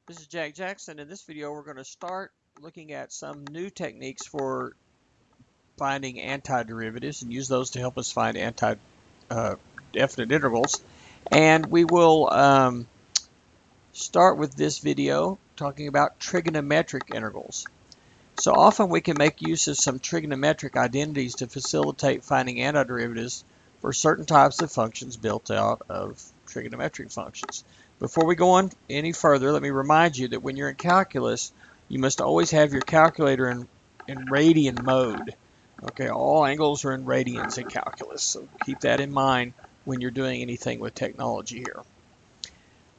This is Jack Jackson. In this video, we're going to start looking at some new techniques for finding antiderivatives and use those to help us find definite intervals. And we will start with this video talking about trigonometric intervals. So often we can make use of some trigonometric identities to facilitate finding antiderivatives for certain types of functions built out of trigonometric functions. Before we go on any further, let me remind you that when you're in calculus, you must always have your calculator in radian mode. Okay, all angles are in radians in calculus, so keep that in mind when you're doing anything with technology here.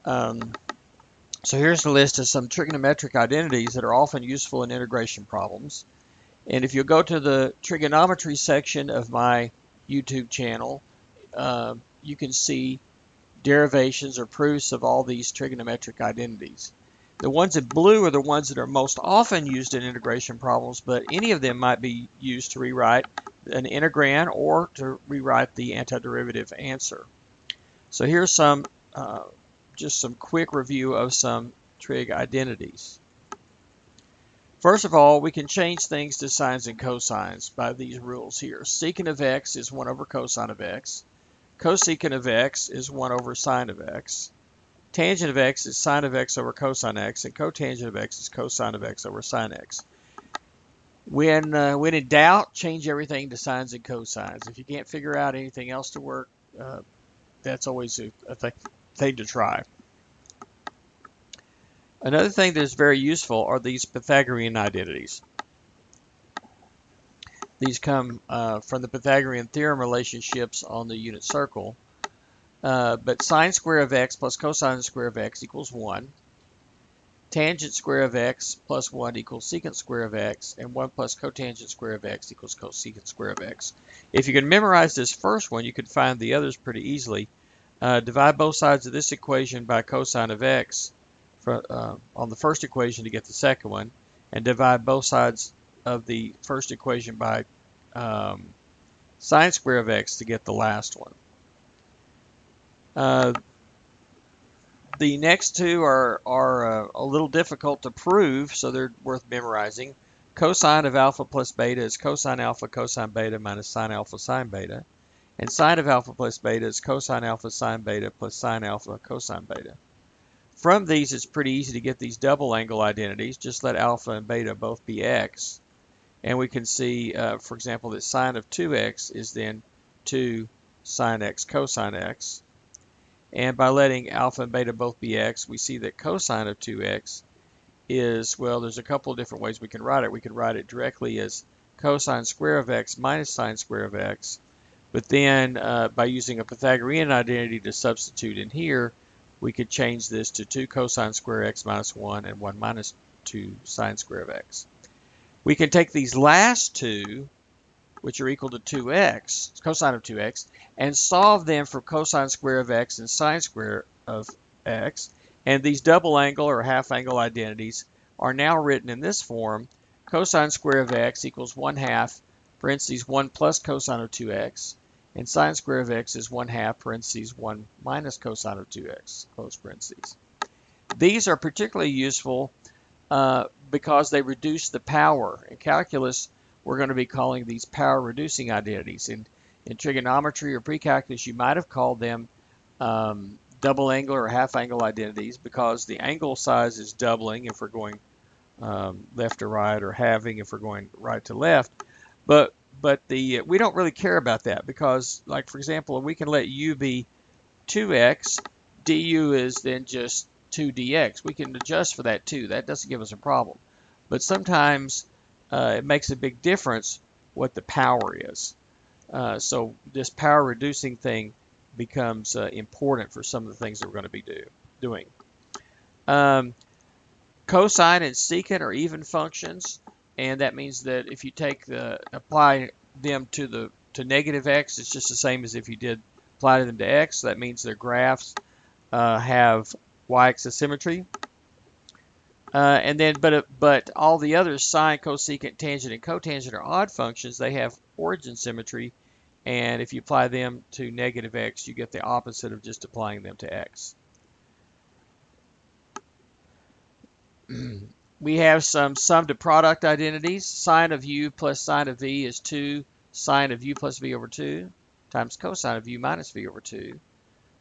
So here's the list of some trigonometric identities that are often useful in integration problems. And if you go to the trigonometry section of my YouTube channel, you can see derivations or proofs of all these trigonometric identities. The ones in blue are the ones that are most often used in integration problems, but any of them might be used to rewrite an integrand or to rewrite the antiderivative answer. So here's some just some quick review of some trig identities. First of all, we can change things to sines and cosines by these rules here. Secant of x is 1 over cosine of x. Cosecant of x is 1 over sine of x. Tangent of x is sine of x over cosine x, and cotangent of x is cosine of x over sine x. When in doubt, change everything to sines and cosines. If you can't figure out anything else to work, that's always a thing to try. Another thing that is very useful are these Pythagorean identities. These come from the Pythagorean theorem relationships on the unit circle. But sine square of x plus cosine square of x equals 1. Tangent square of x plus 1 equals secant square of x, and 1 plus cotangent square of x equals cosecant square of x. If you can memorize this first one, you can find the others pretty easily. Divide both sides of this equation by cosine of x on the first equation to get the second one, and divide both sides of the first equation by sine square of x to get the last one. The next two are a little difficult to prove, so they're worth memorizing. Cosine of alpha plus beta is cosine alpha cosine beta minus sine alpha sine beta. And sine of alpha plus beta is cosine alpha sine beta plus sine alpha cosine beta. From these, it's pretty easy to get these double angle identities. Just let alpha and beta both be x. And we can see, for example, that sine of 2x is then 2 sine x cosine x. And by letting alpha and beta both be x, we see that cosine of 2x is, well, there's a couple of different ways we can write it. We could write it directly as cosine square of x minus sine square of x. But then by using a Pythagorean identity to substitute in here, we could change this to 2 cosine square x minus 1 and 1 minus 2 sine square of x. We can take these last two, which are equal to 2x, cosine of 2x, and solve them for cosine square of x and sine square of x. And these double angle or half angle identities are now written in this form. Cosine square of x equals 1/2, parentheses 1 plus cosine of 2x. And sine square of x is 1/2, parentheses 1 minus cosine of 2x, close parentheses. These are particularly useful because they reduce the power. In calculus, we're going to be calling these power reducing identities. In trigonometry or pre-calculus, you might have called them double angle or half angle identities because the angle size is doubling if we're going left to right, or halving if we're going right to left. But we don't really care about that because, like, for example, we can let u be 2x, du is then just 2 dx. We can adjust for that too. That doesn't give us a problem. But sometimes it makes a big difference what the power is. So this power reducing thing becomes important for some of the things that we're going to be doing. Cosine and secant are even functions, and that means that if you apply them to negative x, it's just the same as if you did apply them to x. So that means their graphs have y-axis symmetry. And then, but all the others, sine, cosecant, tangent, and cotangent, are odd functions. They have origin symmetry, and if you apply them to negative x, you get the opposite of just applying them to x. We have some sum to product identities. Sine of u plus sine of v is 2 sine of u plus v over 2 times cosine of u minus v over 2.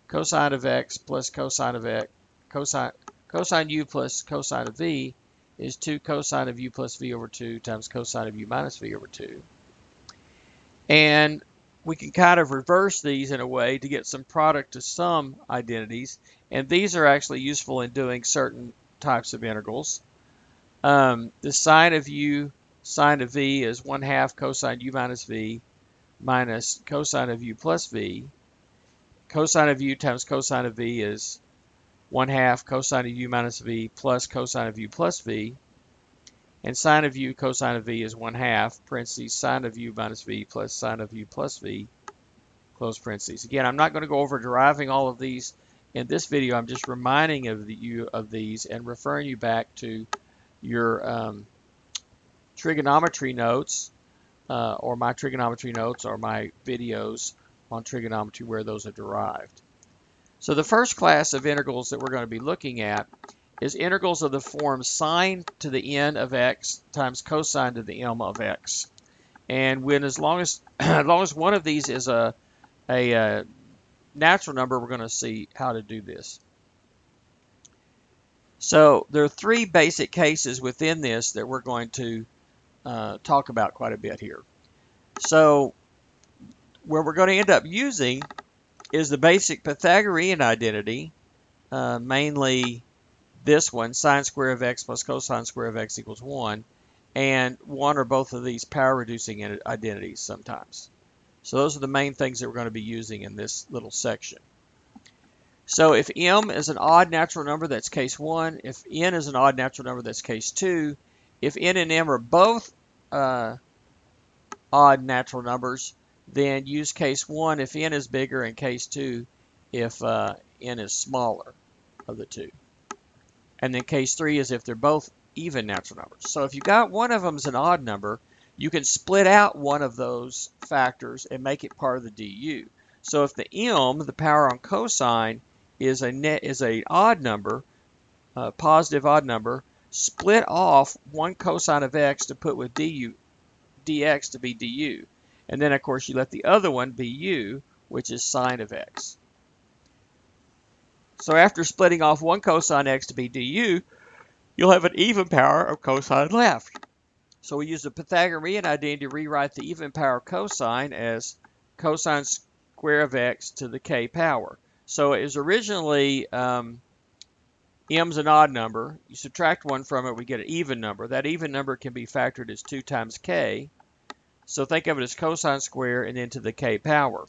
Cosine of x plus cosine of x, cosine u plus cosine of v is 2 cosine of u plus v over 2 times cosine of u minus v over 2. And we can kind of reverse these in a way to get some product to sum identities. And these are actually useful in doing certain types of integrals. The sine of u sine of v is 1/2 cosine u minus v minus cosine of u plus v. Cosine of u times cosine of v is 1/2 cosine of u minus v plus cosine of u plus v. And sine of u cosine of v is 1/2 parentheses sine of u minus v plus sine of u plus v close parentheses. Again, I'm not going to go over deriving all of these in this video. I'm just reminding you of these and referring you back to your trigonometry notes or my trigonometry notes or my videos on trigonometry where those are derived. So the first class of integrals that we're going to be looking at is integrals of the form sine to the n of x times cosine to the m of x. And when as long as one of these is a natural number, we're going to see how to do this. So there are three basic cases within this that we're going to talk about quite a bit here. So where we're going to end up using is the basic Pythagorean identity, mainly this one, sine square of x plus cosine square of x equals 1, and one or both of these power reducing identities sometimes. So those are the main things that we're going to be using in this little section. So if m is an odd natural number, that's case 1. If n is an odd natural number, that's case 2. If n and m are both odd natural numbers, then use case 1 if n is bigger and case 2 if n is smaller of the two. And then case 3 is if they're both even natural numbers. So if you got one of them as an odd number, you can split out one of those factors and make it part of the du. So if the m, the power on cosine, is an odd number, positive odd number, split off one cosine of x to put with dx to be du. And then, of course, you let the other one be u, which is sine of x. So after splitting off one cosine x to be du, you'll have an even power of cosine left. So we use the Pythagorean identity to rewrite the even power of cosine as cosine square of x to the k power. So it was originally m's an odd number. You subtract one from it, we get an even number. That even number can be factored as 2 times k. So think of it as cosine square and then to the k power.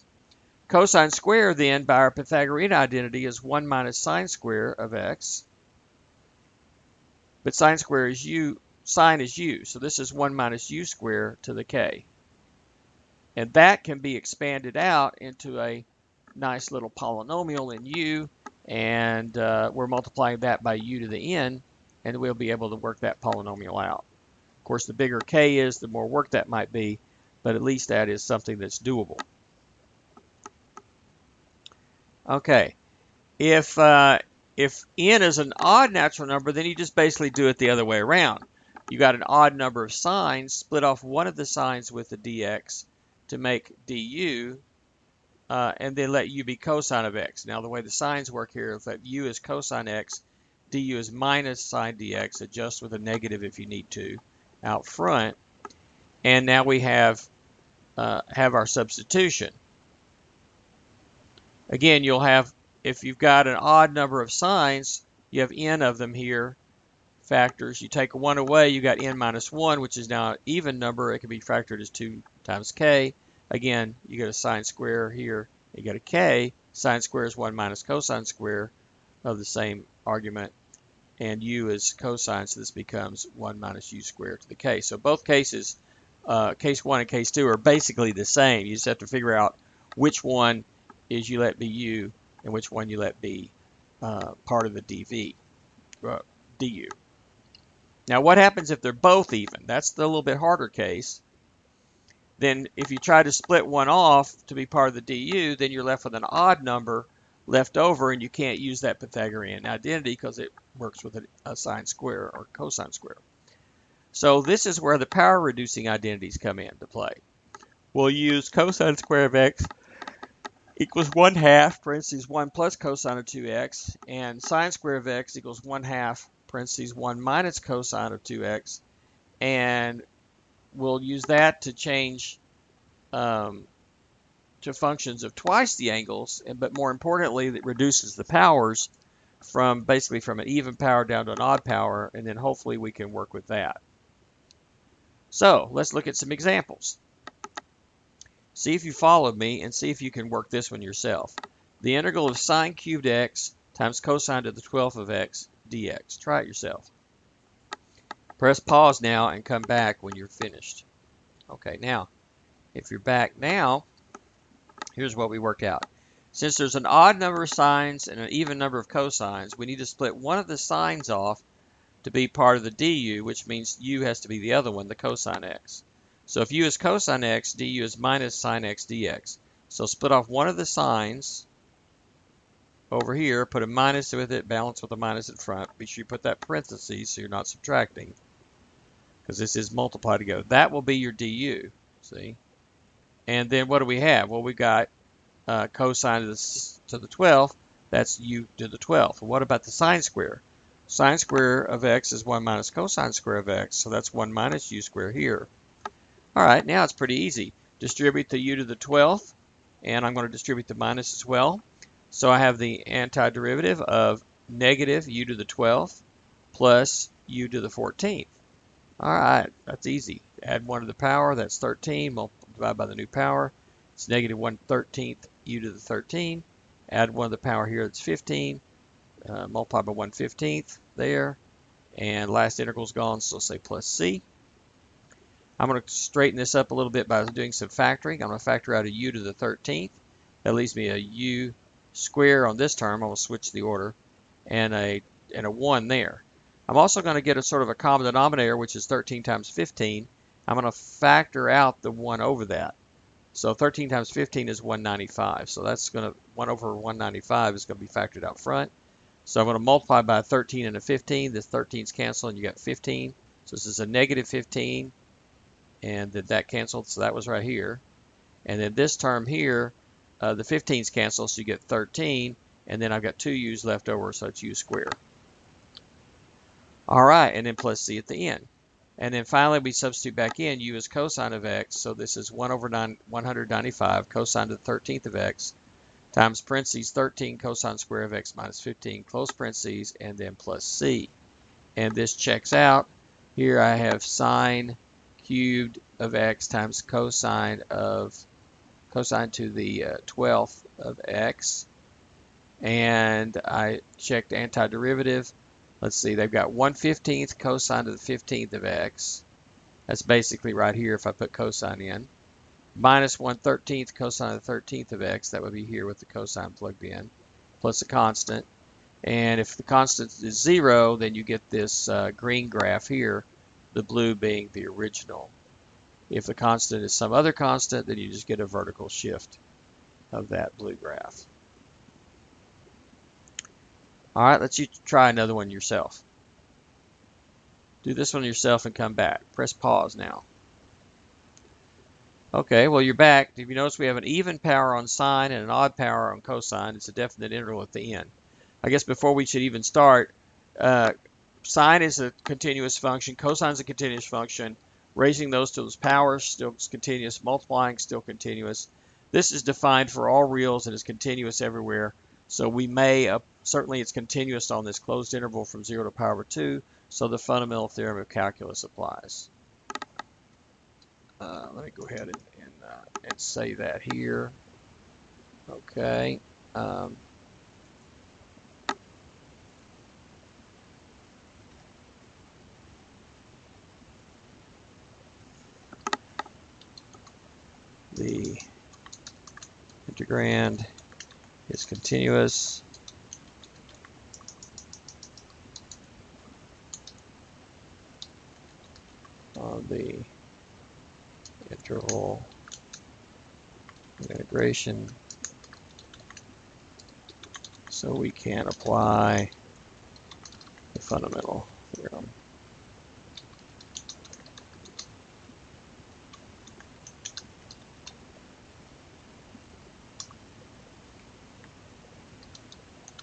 Cosine square then, by our Pythagorean identity, is 1 minus sine square of x. But sine square is u, sine is u. So this is 1 minus u square to the k. And that can be expanded out into a nice little polynomial in u. And we're multiplying that by u to the n. And we'll be able to work that polynomial out. Of course, the bigger k is, the more work that might be. But at least that is something that's doable. Okay, if n is an odd natural number, then you just basically do it the other way around. You got an odd number of signs, split off one of the signs with the dx to make du, and then let u be cosine of x. Now the way the signs work here, if that u is cosine x, du is minus sine dx, adjust with a negative if you need to out front. And now we have our substitution. Again, you'll have, if you've got an odd number of signs, you have n of them here, factors. You take 1 away, you got n minus 1, which is now an even number. It can be factored as 2 times k. Again, you get a sine square here, you get a k. Sine square is 1 minus cosine square of the same argument. And u is cosine, so this becomes 1 minus u squared to the k. So both cases, case 1 and case 2, are basically the same. You just have to figure out which one is you let be u and which one you let be part of the du. Now what happens if they're both even? That's the little bit harder case. Then if you try to split one off to be part of the du, then you're left with an odd number left over, and you can't use that Pythagorean identity because it works with a sine square or cosine square. So this is where the power reducing identities come into play. We'll use cosine square of x equals 1/2, parentheses 1 plus cosine of 2x, and sine square of x equals 1/2, parentheses 1 minus cosine of 2x, and we'll use that to change to functions of twice the angles, but more importantly, it reduces the powers from basically from an even power down to an odd power, and then hopefully we can work with that. So let's look at some examples. See if you followed me and see if you can work this one yourself. The integral of sine cubed x times cosine to the 12th of x dx. Try it yourself. Press pause now and come back when you're finished. Okay, now, if you're back now, here's what we worked out. Since there's an odd number of sines and an even number of cosines, we need to split one of the sines off to be part of the du, which means u has to be the other one, the cosine x. So if u is cosine x, du is minus sine x dx. So split off one of the sines over here, put a minus with it, balance with a minus in front. Be sure you put that parentheses so you're not subtracting, because this is multiplied together. That will be your du, see? And then what do we have? Well, we've got cosine to the 12th, that's u to the 12th. Well, what about the sine square? Sine square of x is 1 minus cosine square of x, so that's 1 minus u squared here. All right, now it's pretty easy. Distribute the u to the 12th, and I'm going to distribute the minus as well. So I have the antiderivative of negative u to the 12th plus u to the 14th. All right, that's easy. Add 1 to the power, that's 13, divide by the new power. It's negative 1/13 u to the 13. Add 1 to the power here, that's 15. Multiply by 1/15 there. And last integral's gone, so say plus c. I'm going to straighten this up a little bit by doing some factoring. I'm going to factor out a u to the 13th. That leaves me a u square on this term. I'm going to switch the order. And a 1 there. I'm also going to get a sort of a common denominator, which is 13 times 15. I'm going to factor out the 1 over that. So 13 times 15 is 195. So that's going to, 1 over 195 is going to be factored out front. So I'm going to multiply by 13 and a 15. This 13's canceled and you got 15. So this is a negative 15. And then that canceled, so that was right here. And then this term here, the 15's canceled, so you get 13. And then I've got 2 u's left over, so it's u squared. All right, and then plus c at the end. And then finally, we substitute back in u is cosine of x. So this is 1 over 195 cosine to the 13th of x times parentheses 13 cosine square of x minus 15, close parentheses, and then plus c. And this checks out. Here I have sine cubed of x times cosine to the 12th of x. And I checked antiderivative. Let's see, they've got 1/15 cosine to the 15th of x. That's basically right here if I put cosine in. Minus 1/13 cosine to the 13th of x. That would be here with the cosine plugged in. Plus a constant. And if the constant is 0, then you get this green graph here, the blue being the original. If the constant is some other constant, then you just get a vertical shift of that blue graph. All right, let's you try another one yourself. Do this one yourself and come back. Press pause now. Okay, well, you're back. If you notice, we have an even power on sine and an odd power on cosine. It's a definite integral at the end. I guess before we should even start, sine is a continuous function. Cosine is a continuous function. Raising those to those powers still continuous. Multiplying still continuous. This is defined for all reals and is continuous everywhere. So we may, certainly it's continuous on this closed interval from 0 to power 2. So the fundamental theorem of calculus applies. Let me go ahead and say that here. Okay. The integrand is continuous on the interval integration So we can apply the fundamental theorem.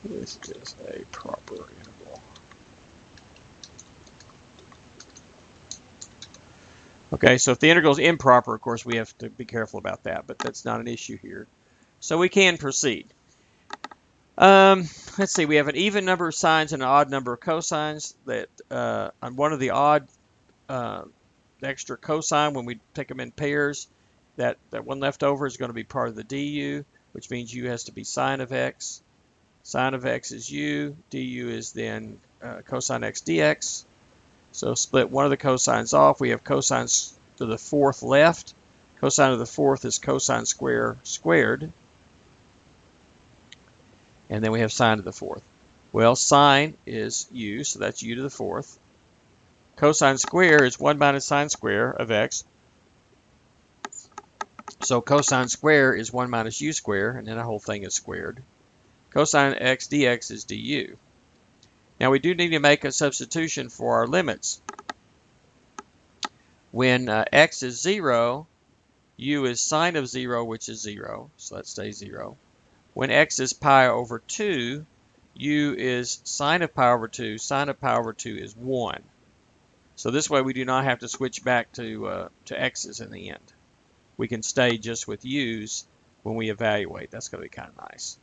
This is a proper interval. Okay, so if the integral is improper, of course, we have to be careful about that, but that's not an issue here. So we can proceed. Let's see, we have an even number of sines and an odd number of cosines. That on one of the odd, the extra cosine, when we take them in pairs, that one left over is going to be part of the du, which means u has to be sine of x. Sine of x is u, du is then cosine x dx. So split one of the cosines off. We have cosines to the fourth left. Cosine of the fourth is cosine square squared. And then we have sine to the fourth. Well, sine is u, so that's u to the fourth. Cosine square is 1 minus sine square of x. So cosine square is 1 minus u square, and then the whole thing is squared. Cosine x dx is du. Now we do need to make a substitution for our limits. When x is 0, u is sine of 0, which is 0, so that stays 0. When x is pi over 2, u is sine of pi over 2. Sine of pi over 2 is 1. So this way we do not have to switch back to x's in the end. We can stay just with u's when we evaluate. That's going to be kind of nice.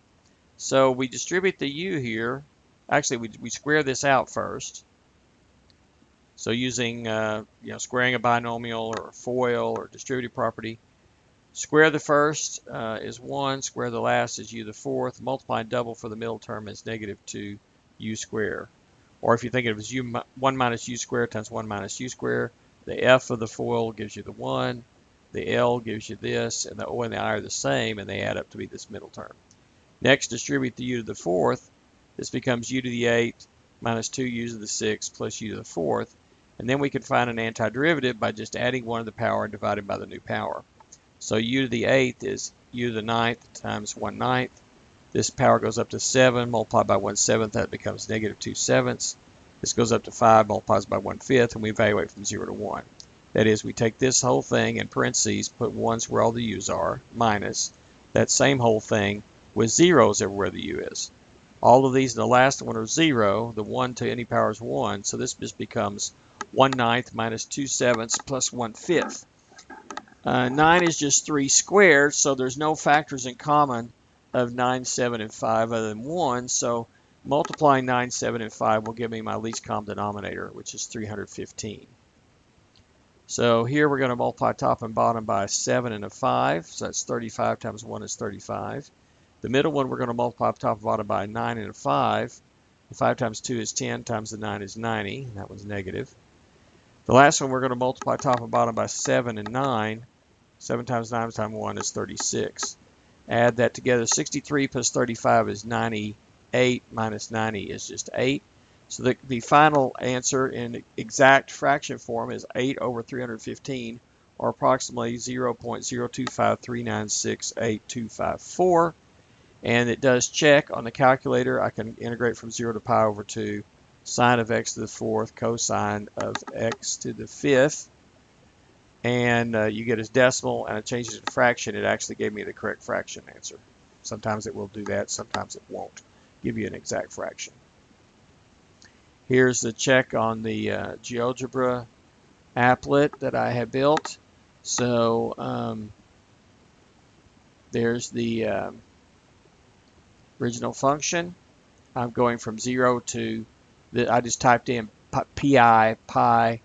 So we distribute the u here. Actually, we square this out first. So using squaring a binomial or a FOIL or distributive property, square the first is 1, square the last is u to the fourth, multiply and double for the middle term is negative 2 u squared. Or if you think of it as 1 minus u squared times 1 minus u squared, the f of the FOIL gives you the 1, the L gives you this, and the O and the I are the same, and they add up to be this middle term. Next, distribute the u to the fourth. This becomes u to the 8 minus 2u to the 6 plus u to the fourth. And then we can find an antiderivative by just adding 1 to the power and dividing by the new power. So u to the 8th is u to the 9th times 1/9. This power goes up to 7, multiplied by 1/7, that becomes negative 2/7. This goes up to 5, multiplies by 1/5, and we evaluate from 0 to 1. That is, we take this whole thing in parentheses, put 1s where all the u's are, minus that same whole thing with 0s everywhere the u is. All of these in the last one are 0. The 1 to any power is 1, so this just becomes 1/9 minus 2/7 plus 1/5. 9 is just 3 squared, so there's no factors in common of 9, 7, and 5 other than 1. So multiplying 9, 7, and 5 will give me my least common denominator, which is 315. So here we're going to multiply top and bottom by a 7 and a 5. So that's 35 times 1 is 35. The middle one we're going to multiply top and bottom by a 9 and a 5. The 5 times 2 is 10 times the 9 is 90. That was negative. The last one we're going to multiply top and bottom by 7 and 9. 7 times 9 times 1 is 36. Add that together. 63 plus 35 is 98 minus 90 is just 8. So the final answer in exact fraction form is 8 over 315, or approximately 0.025396824. And it does check on the calculator. I can integrate from 0 to pi over 2, sine of x to the fourth, cosine of x to the fifth. And you get as decimal, and it changes to fraction. It actually gave me the correct fraction answer. Sometimes it will do that, sometimes it won't give you an exact fraction. Here's the check on the GeoGebra applet that I have built. So there's the original function. I'm going from 0 to, I just typed in pi,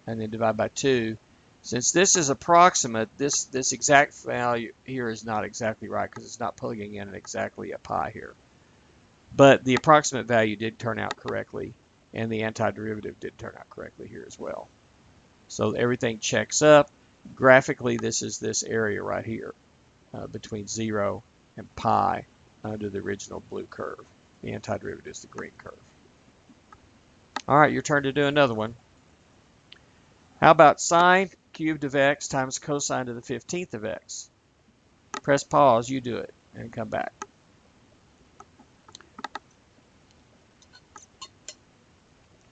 and then divide by 2. Since this is approximate, this exact value here is not exactly right because it's not plugging in exactly a pi here. But the approximate value did turn out correctly, and the antiderivative did turn out correctly here as well. So everything checks up. Graphically, this is this area right here between 0 and pi under the original blue curve. The antiderivative is the green curve. All right, your turn to do another one. How about sine cubed of x times cosine to the 15th of x? Press pause, you do it, and come back.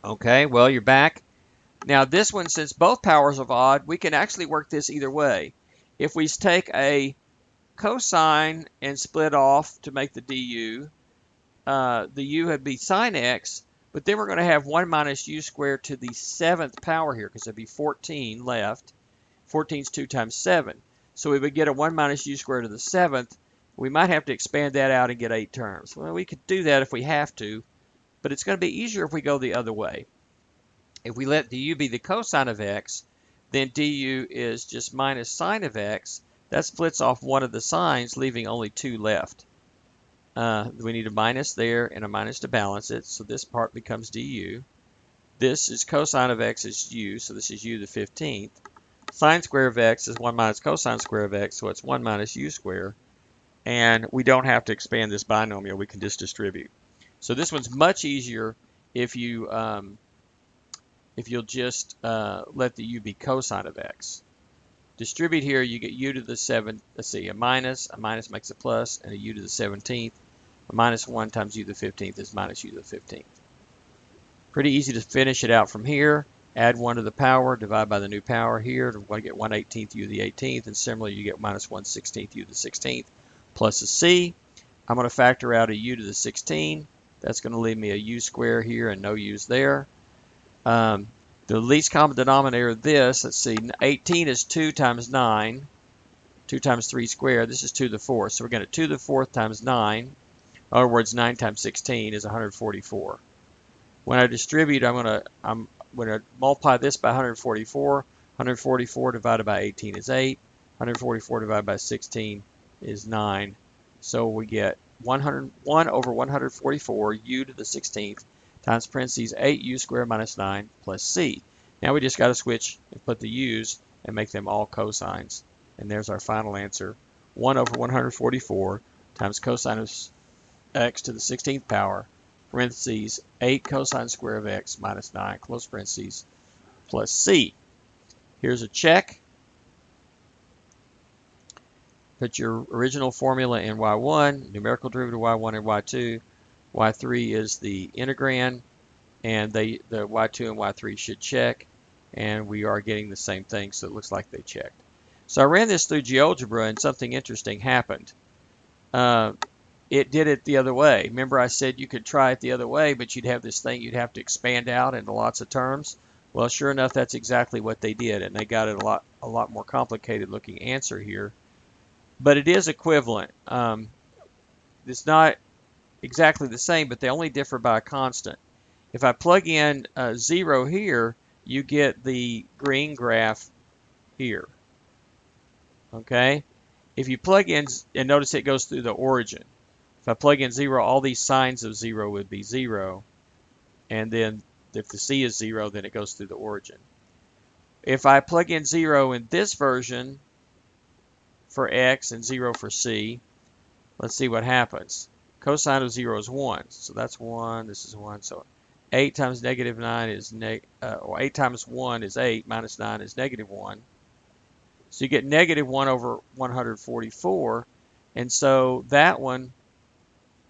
Okay, well, you're back. Now this one, since both powers are odd, we can actually work this either way. If we take a cosine and split off to make the du, the u would be sine x, but then we're going to have 1 minus u squared to the 7th power here, because there'd be 14 left. 14 is 2 times 7. So we would get a 1 minus u squared to the 7th. We might have to expand that out and get 8 terms. Well, we could do that if we have to, but it's going to be easier if we go the other way. If we let du be the cosine of x, then du is just minus sine of x. That splits off one of the signs, leaving only 2 left. We need a minus there and a minus to balance it, so this part becomes du. This is cosine of x is u, so this is u to the 15th. Sine square of x is 1 minus cosine square of x, so it's 1 minus u squared. And we don't have to expand this binomial, we can just distribute. So this one's much easier if you'll just let the u be cosine of x. Distribute here, you get u to the 7th, let's see, a minus makes a plus, and a u to the 17th. A minus 1 times u to the 15th is minus u to the 15th. Pretty easy to finish it out from here. Add 1 to the power, divide by the new power here. We're going to get 1/18th u to the 18th, and similarly you get minus 1/16th u to the 16th plus a c. I'm going to factor out a u to the 16. That's going to leave me a u square here and no u's there. The least common denominator of this, let's see, 18 is 2 times 9. 2 times 3 squared. This is 2 to the 4th. So we're going to 2 to the 4th times 9. In other words, 9 times 16 is 144. When I distribute, I'm going to multiply this by 144. 144 divided by 18 is 8. 144 divided by 16 is 9. So we get 101 over 144 u to the 16th times parentheses 8u squared minus 9 plus c. Now we just got to switch and put the u's and make them all cosines. And there's our final answer. 1 over 144 times cosine of x to the 16th power, parentheses 8 cosine square of x minus 9, close parentheses, plus c. Here's a check. Put your original formula in y1, numerical derivative y1 and y2. y3 is the integrand, and the y2 and y3 should check, and we are getting the same thing, so it looks like they checked. So I ran this through GeoGebra, and something interesting happened. It did it the other way. Remember I said you could try it the other way, but you'd have this thing you'd have to expand out into lots of terms. Well, sure enough, that's exactly what they did, and they got it a lot more complicated looking answer here. But it is equivalent. It's not exactly the same, but they only differ by a constant. If I plug in 0 here, you get the green graph here. Okay? If you plug in, and notice it goes through the origin. If I plug in 0, all these signs of 0 would be 0. And then if the c is 0, then it goes through the origin. If I plug in 0 in this version for x and 0 for c, let's see what happens. Cosine of 0 is 1. So that's 1. This is 1. So 8 times negative 9 is, or 8 times 1 is 8, minus 9 is negative 1. So you get negative 1 over 144. And so that one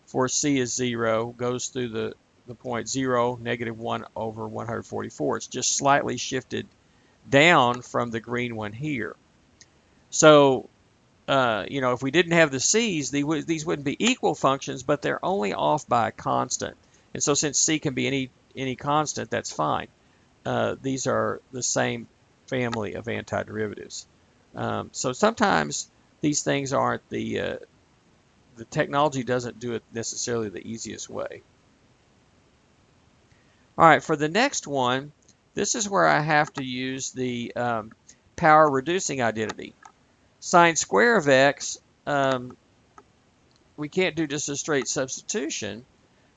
for c is 0 goes through the point 0, negative 1 over 144. It's just slightly shifted down from the green one here. So, you know, if we didn't have the c's, these wouldn't be equal functions, but they're only off by a constant. And so since c can be any constant, that's fine. These are the same family of antiderivatives. So sometimes these things aren't the technology doesn't do it necessarily the easiest way. All right, for the next one, this is where I have to use the power reducing identity. Sine square of x, we can't do just a straight substitution.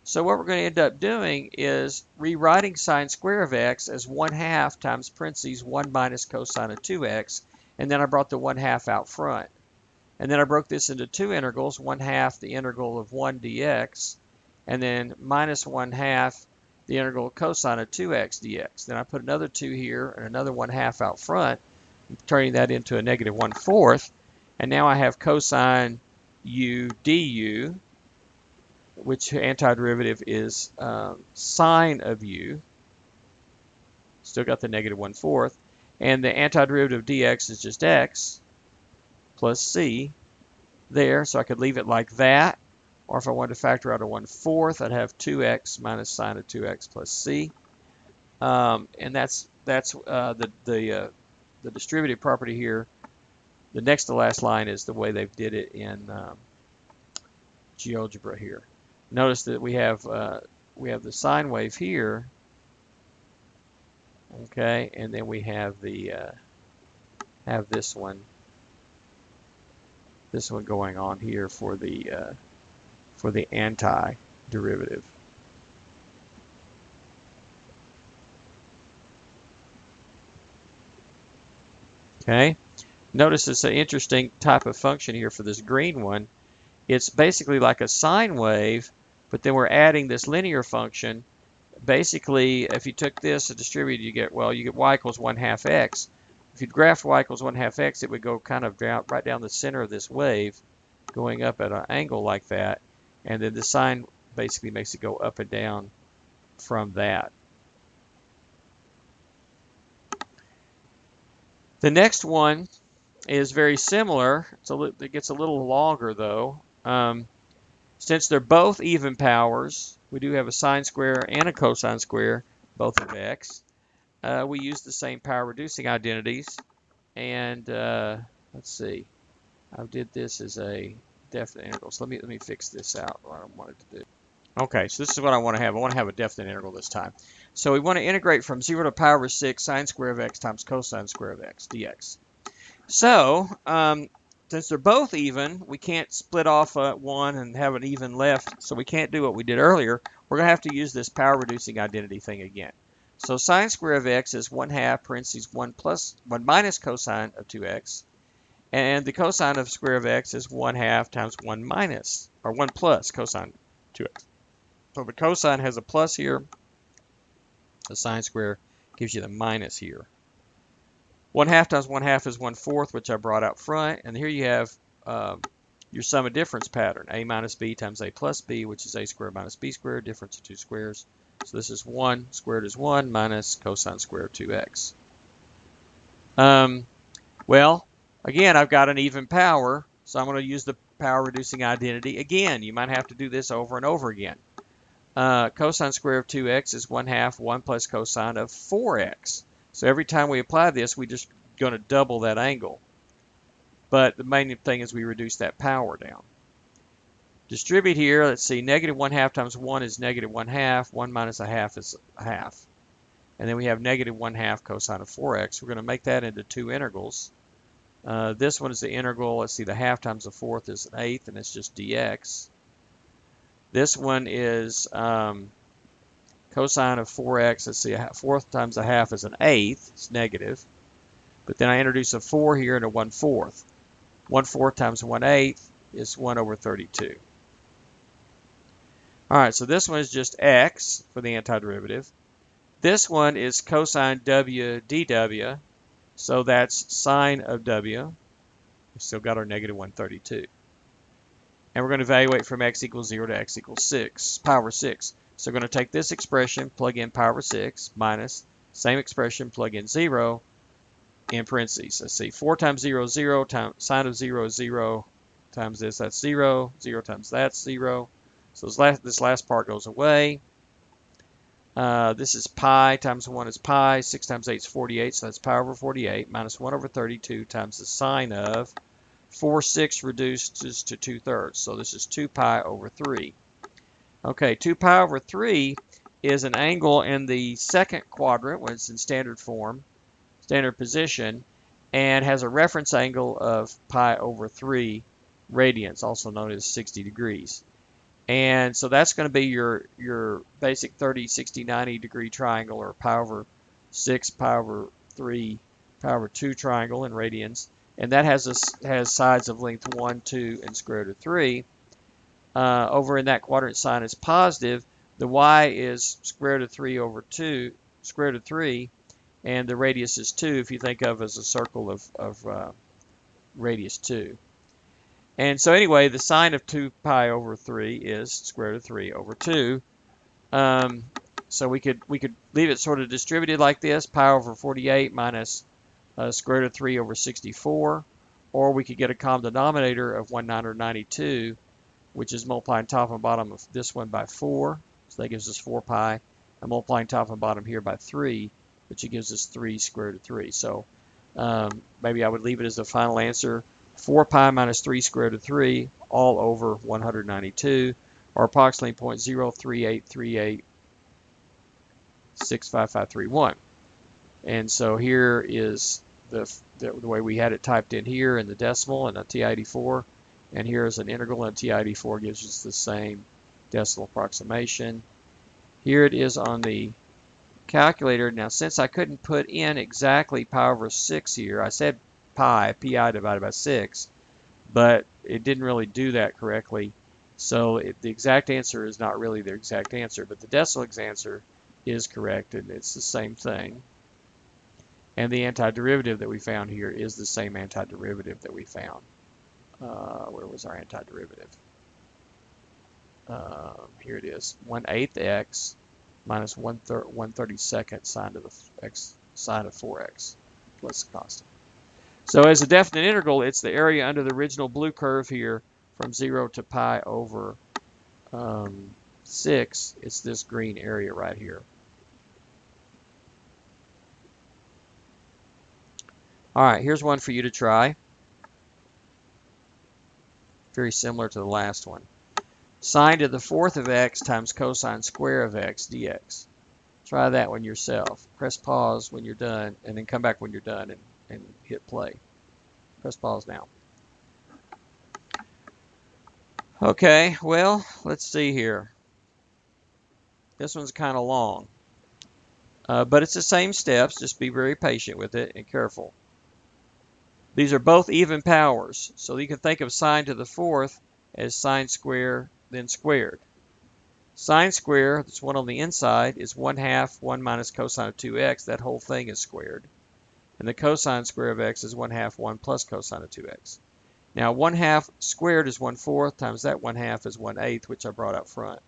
So what we're going to end up doing is rewriting sine square of x as 1/2 times parentheses 1 minus cosine of 2x, and then I brought the 1/2 out front. And then I broke this into two integrals, 1/2 the integral of 1 dx, and then minus 1/2 the integral of cosine of 2x dx. Then I put another 2 here and another 1/2 out front, turning that into a negative 1/4. And now I have cosine u du, which antiderivative is sine of u. Still got the negative 1/4. And the antiderivative of dx is just x plus c there. So I could leave it like that. Or if I wanted to factor out a 1/4, I'd have 2x minus sine of 2x plus c. And that's the distributive property here. The next to last line is the way they did it in GeoGebra here. Notice that we have the sine wave here, okay, and then we have the this one going on here for the antiderivative. Okay, notice it's an interesting type of function here for this green one. It's basically like a sine wave, but then we're adding this linear function. Basically, if you took this and distributed, you get y equals 1/2 x. If you'd graph y equals 1/2 x, it would go kind of right down the center of this wave, going up at an angle like that, and then the sine basically makes it go up and down from that. The next one is very similar. It gets a little longer though. Since they're both even powers, we do have a sine square and a cosine square, both of x. We use the same power reducing identities. And let's see, I did this as a definite integral. So let me fix this out, what I wanted to do. Okay, so this is what I want to have. I want to have a definite integral this time. So we want to integrate from 0 to pi over 6 sine square of x times cosine square of x dx. So since they're both even, we can't split off one and have an even left, so we can't do what we did earlier. We're going to have to use this power reducing identity thing again. So sine square of x is 1/2 parentheses 1 minus cosine of 2x, and the cosine of square of x is 1/2 times 1 plus cosine 2x. So the cosine has a plus here, the sine square gives you the minus here. 1/2 times 1/2 is 1/4, which I brought out front, and here you have your sum of difference pattern, a minus b times a plus b, which is a squared minus b squared, difference of two squares. So this is 1 squared is 1 minus cosine square of 2x. Well, again, I've got an even power, so I'm going to use the power reducing identity. Again, you might have to do this over and over again. Cosine square of 2x is 1/2 1 plus cosine of 4x. So every time we apply this, we're just going to double that angle. But the main thing is we reduce that power down. Distribute here, let's see, negative 1/2 times 1 is negative 1/2. 1 minus 1/2 is 1/2. And then we have negative 1/2 cosine of 4x. We're going to make that into two integrals. This one is the integral. Let's see, the 1/2 times the 4th is an 1/8, and it's just dx. This one is cosine of 4x. Let's see, 1/4 times a 1/2 is an 1/8. It's negative. But then I introduce a 4 here and a 1/4. 1/4 times 1/8 is 1 over 32. All right, so this one is just x for the antiderivative. This one is cosine w dw, so that's sine of w. We've still got our negative 132. And we're going to evaluate from x equals 0 to x equals 6, pi over 6. So we're going to take this expression, plug in pi over 6, minus, same expression, plug in 0 in parentheses. Let's see, 4 times 0 is 0, times sine of 0 is 0, times this, that's 0, 0 times that's 0. So this last part goes away. This is pi times 1 is pi, 6 times 8 is 48, so that's pi over 48, minus 1 over 32 times the sine of 4 6 reduces to 2/3. So this is 2 pi over 3. Okay, 2 pi over 3 is an angle in the second quadrant when it's in standard form, standard position, and has a reference angle of pi over 3 radians, also known as 60 degrees. And so that's going to be your basic 30, 60, 90 degree triangle, or pi over 6, pi over 3, pi over 2 triangle in radians. And that has sides of length 1, 2, and square root of 3. Over in that quadrant, sine is positive. The y is square root of 3 over 2, square root of 3, and the radius is 2 if you think of as a circle of radius 2. And so anyway, the sine of 2 pi over 3 is square root of 3 over 2. So we could leave it sort of distributed like this, pi over 48 minus square root of 3 over 64, or we could get a common denominator of 1/992, which is multiplying top and bottom of this one by 4, so that gives us 4 pi, and multiplying top and bottom here by 3, which gives us 3 square root of 3. So maybe I would leave it as the final answer, 4 pi minus 3 square root of 3 all over 192, or approximately 0.03838655531. And so here is the way we had it typed in here in the decimal and a TI-84, and here is an integral, and TI-84 gives us the same decimal approximation. Here it is on the calculator. Now, since I couldn't put in exactly pi over 6 here, I said pi divided by 6, but it didn't really do that correctly. So the exact answer is not really the exact answer, but the decimal answer is correct, and it's the same thing. And the antiderivative that we found here is the same antiderivative that we found. Where was our antiderivative? Here it is, 1/8 x minus 1/32 sine to the x sine of 4x plus the constant. So as a definite integral, it's the area under the original blue curve here from 0 to pi over 6. It's this green area right here. All right, here's one for you to try. Very similar to the last one. Sine to the 4th of x times cosine square of x dx. Try that one yourself. Press pause when you're done, and then come back when you're done and hit play. Press pause now. Okay, well, let's see here. This one's kind of long, but it's the same steps. Just be very patient with it and careful. These are both even powers, so you can think of sine to the 4th as sine square, then squared. Sine square, that's one on the inside, is 1/2 1 minus cosine of 2x. That whole thing is squared. And the cosine square of x is 1/2 1 plus cosine of 2x. Now 1/2 squared is 1/4 times that 1/2 is 1/8, which I brought up front.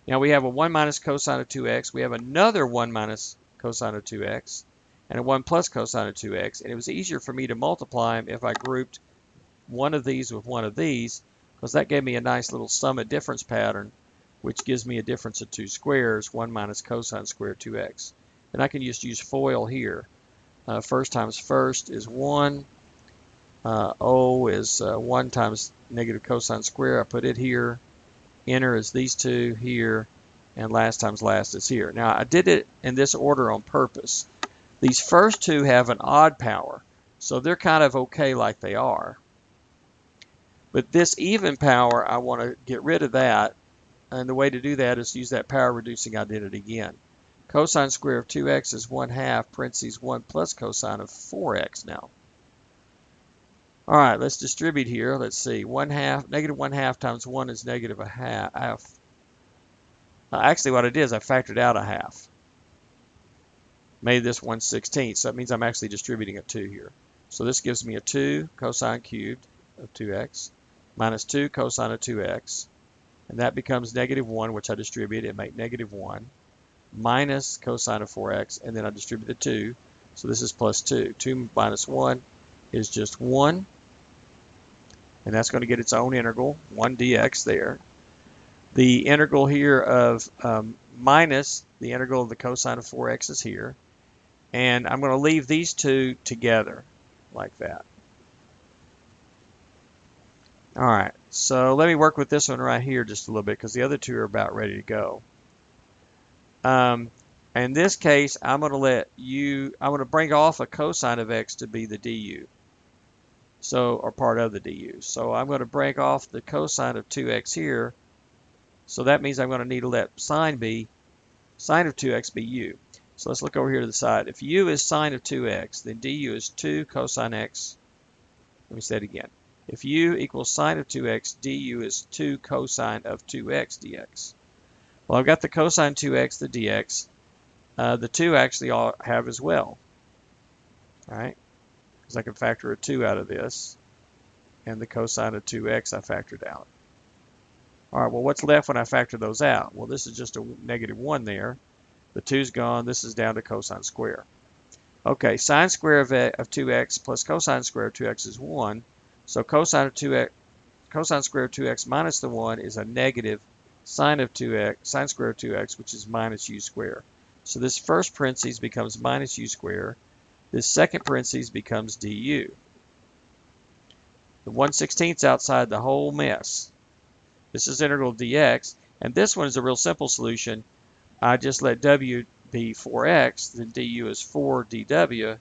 Now we have a 1 minus cosine of 2x. We have another 1 minus cosine of 2x. And a 1 plus cosine of 2x, and it was easier for me to multiply them if I grouped one of these with one of these, because that gave me a nice little sum of difference pattern, which gives me a difference of 2 squares, 1 minus cosine square 2x. And I can just use FOIL here. First times first is 1. O is 1 times negative cosine square. I put it here. Inner is these two here, and last times last is here. Now I did it in this order on purpose. These first two have an odd power, so they're kind of okay like they are. But this even power, I want to get rid of that, and the way to do that is to use that power reducing identity again. Cosine square of 2x is 1/2 parentheses 1 plus cosine of 4x now. All right, let's distribute here. Let's see, 1/2, negative 1/2 times 1 is negative 1/2. Actually, what I did is I factored out 1/2. Made this 1/16, so that means I'm actually distributing a 2 here. So this gives me a 2 cosine cubed of 2x minus 2 cosine of 2x, and that becomes negative 1, which I distribute and make negative 1, minus cosine of 4x, and then I distribute the 2, so this is plus 2. 2 minus 1 is just 1, and that's going to get its own integral, 1 dx there. The integral here of minus the integral of the cosine of 4x is here. And I'm going to leave these two together like that. All right, so let me work with this one right here just a little bit because the other two are about ready to go. In this case, I'm going to bring off a cosine of x to be the du. So, or part of the du. So I'm going to break off the cosine of 2x here. So that means I'm going to need to let sine of 2x be u. So let's look over here to the side. If u is sine of 2x, then du is 2 cosine x. Let me say it again. If u equals sine of 2x, du is 2 cosine of 2x dx. Well, I've got the cosine 2x, the dx. The 2 actually I'll have as well. All right? Because I can factor a 2 out of this. And the cosine of 2x I factored out. All right, well, what's left when I factor those out? Well, this is just a negative 1 there. The 2's gone. This is down to cosine square. Okay, sine square of 2x plus cosine square of 2x is 1. So cosine square of 2x minus the 1 is a negative sine square of 2x, which is minus u squared. So this first parentheses becomes minus u squared. This second parentheses becomes du. The 1/16 outside the whole mess. This is integral dx, and this one is a real simple solution. I just let w be 4x, then du is 4 dw,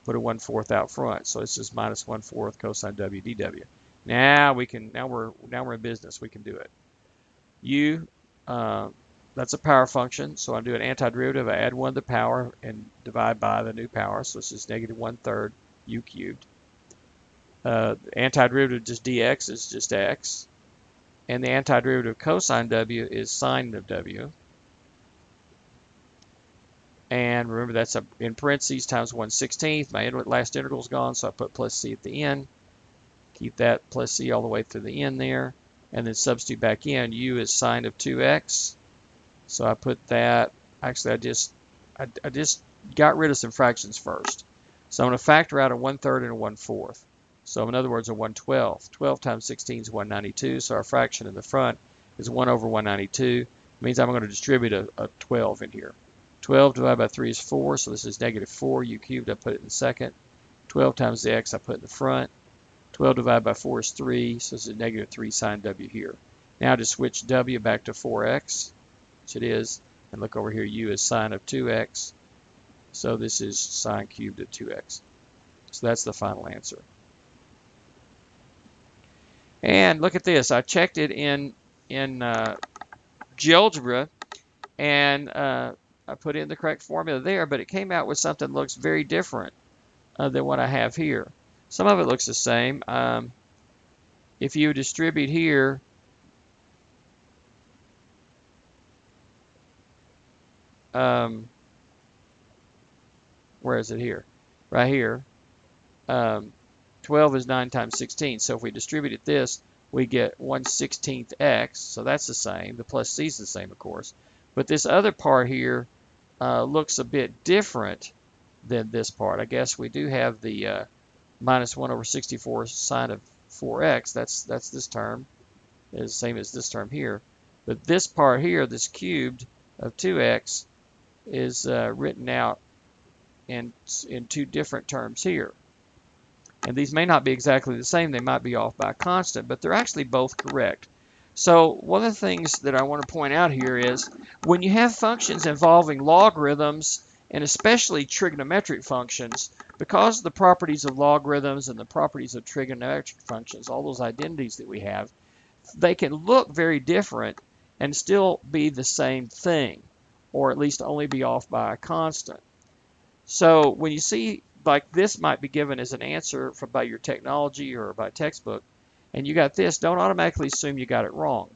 put a 1/4 out front. So this is minus 1/4 cosine w dw. Now we're in business. We can do it. U, that's a power function. So I'm doing antiderivative. I add 1 to the power and divide by the new power. So this is negative 1/3 u cubed. Antiderivative just dx is just x. And the antiderivative of cosine w is sine of w. And remember, that's in parentheses times 1/16. My last integral is gone, so I put plus c at the end. Keep that plus c all the way through the end there. And then substitute back in. U is sine of 2x. So I put that. Actually, I just got rid of some fractions first. So I'm going to factor out a 1/3 and a 1/4. So in other words, a 1/12. 12 times 16 is 192. So our fraction in the front is 1 over 192. It means I'm going to distribute a 12 in here. 12 divided by 3 is 4, so this is negative 4 u cubed. I put it in the second. 12 times the x I put in the front. 12 divided by 4 is 3, so this is negative 3 sine w here. Now to switch w back to 4x, which it is, and look over here, u is sine of 2x. So this is sine cubed of 2x. So that's the final answer. And look at this. I checked it in GeoGebra, and I put in the correct formula there, but it came out with something that looks very different than what I have here. Some of it looks the same. If you distribute here, where is it here? Right here. 12 is 9 times 16. So if we distributed this, we get 1/16 x. So that's the same. The plus c is the same, of course. But this other part here looks a bit different than this part. I guess we do have the minus 1 over 64 sine of 4x. That's this term. It's the same as this term here. But this part here, this cubed of 2x, is written out in two different terms here. And these may not be exactly the same. They might be off by a constant, but they're actually both correct. So one of the things that I want to point out here is when you have functions involving logarithms, and especially trigonometric functions, because of the properties of logarithms and the properties of trigonometric functions, all those identities that we have, they can look very different and still be the same thing, or at least only be off by a constant. So when you see like this might be given as an answer by your technology or by textbook, and you got this, don't automatically assume you got it wrong.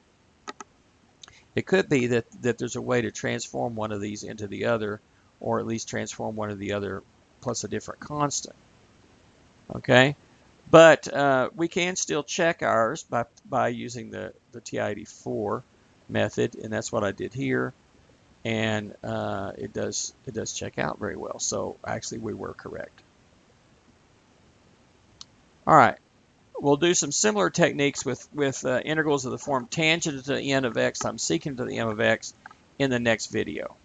It could be that there's a way to transform one of these into the other, or at least transform one of the other plus a different constant. Okay, but we can still check ours by using the TI-84 method, and that's what I did here. And it does check out very well. So actually we were correct. All right, we'll do some similar techniques with integrals of the form tangent to the n of x times secant to the m of x in the next video.